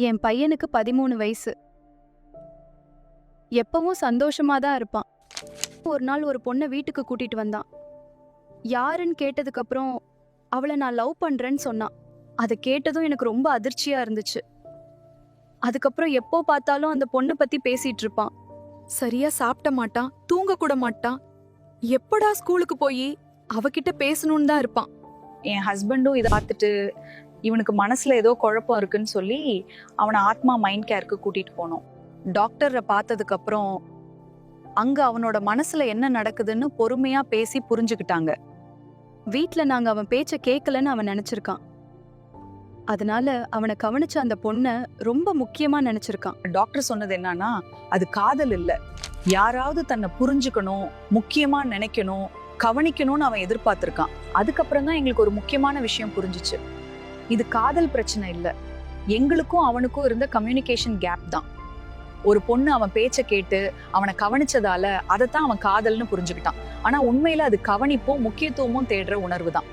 என் பையனுக்கு 13 வயசு. எப்பவும் சந்தோஷமா தான் இருப்பான். ஒரு நாள் ஒரு பொண்ணை வீட்டுக்கு கூட்டிட்டு வந்தான். யாருன்னு கேட்டதுக்கு அப்புறம் அவளை நான் லவ் பண்றேன்னு சொன்னான். அதை கேட்டதும் எனக்கு ரொம்ப அதிர்ச்சியா இருந்துச்சு. அதுக்கப்புறம் எப்போ பார்த்தாலும் அந்த பொண்ணை பத்தி பேசிட்டு இருப்பான். சரியா சாப்பிட மாட்டான், தூங்க கூட மாட்டான். எப்படா ஸ்கூலுக்கு போய் அவகிட்ட பேசணும்னு தான் இருப்பான். என் ஹஸ்பண்டும் இதை பார்த்துட்டு இவனுக்கு மனசுல ஏதோ குழப்பம் இருக்குன்னு சொல்லி அவனை ஆத்மா மைண்ட் கேருக்கு கூட்டிட்டு போனோம். டாக்டரை பார்த்ததுக்கு அப்புறம் அங்க அவனோட மனசுல என்ன நடக்குதுன்னு பொறுமையா பேசி புரிஞ்சுக்கிட்டாங்க. வீட்ல நாங்க அவன் பேச்ச கேட்கலன்னு அவன் நினைச்சிருக்கான். அதனால அவனை கவனிச்ச அந்த பொண்ணை ரொம்ப முக்கியமா நினைச்சிருக்கான். டாக்டர் சொன்னது என்னன்னா, அது காதல் இல்ல, யாராவது தன்னை புரிஞ்சுக்கணும், முக்கியமா நினைக்கணும், கவனிக்கணும்னு அவன் எதிர்பார்த்திருக்கான். அதுக்கப்புறம் தான் எங்களுக்கு ஒரு முக்கியமான விஷயம் புரிஞ்சுச்சு. இது காதல் பிரச்சனை இல்ல, எங்களுக்கும் அவனுக்கும் இருந்த கம்யூனிகேஷன் கேப் தான். ஒரு பொண்ணு அவன் பேச்ச கேட்டு அவனை கவனிச்சதால அதைத்தான் அவன் காதல்னு புரிஞ்சுக்கிட்டான். ஆனா உண்மையில அது கவனிப்பும் முக்கியத்துவமும் தேடுற உணர்வு தான்.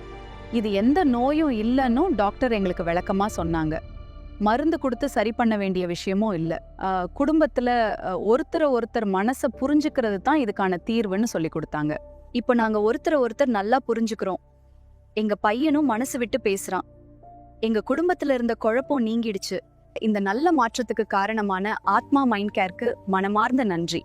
இது எந்த நோயும் இல்லைன்னு டாக்டர் எங்களுக்கு விளக்கமா சொன்னாங்க. மருந்து கொடுத்து சரி பண்ண வேண்டிய விஷயமும் இல்லை. குடும்பத்துல ஒருத்தரை ஒருத்தர் மனசை புரிஞ்சுக்கிறது தான் இதுக்கான தீர்வுன்னு சொல்லி கொடுத்தாங்க. இப்போ நாங்க ஒருத்தரை ஒருத்தர் நல்லா புரிஞ்சுக்கிறோம். எங்க பையனும் மனசு விட்டு பேசுறான். எங்க குடும்பத்துல இருந்த குழப்பம் நீங்கிடுச்சு. இந்த நல்ல மாற்றத்துக்கு காரணமான ஆத்மா மைண்ட் கேருக்கு மனமார்ந்த நன்றி.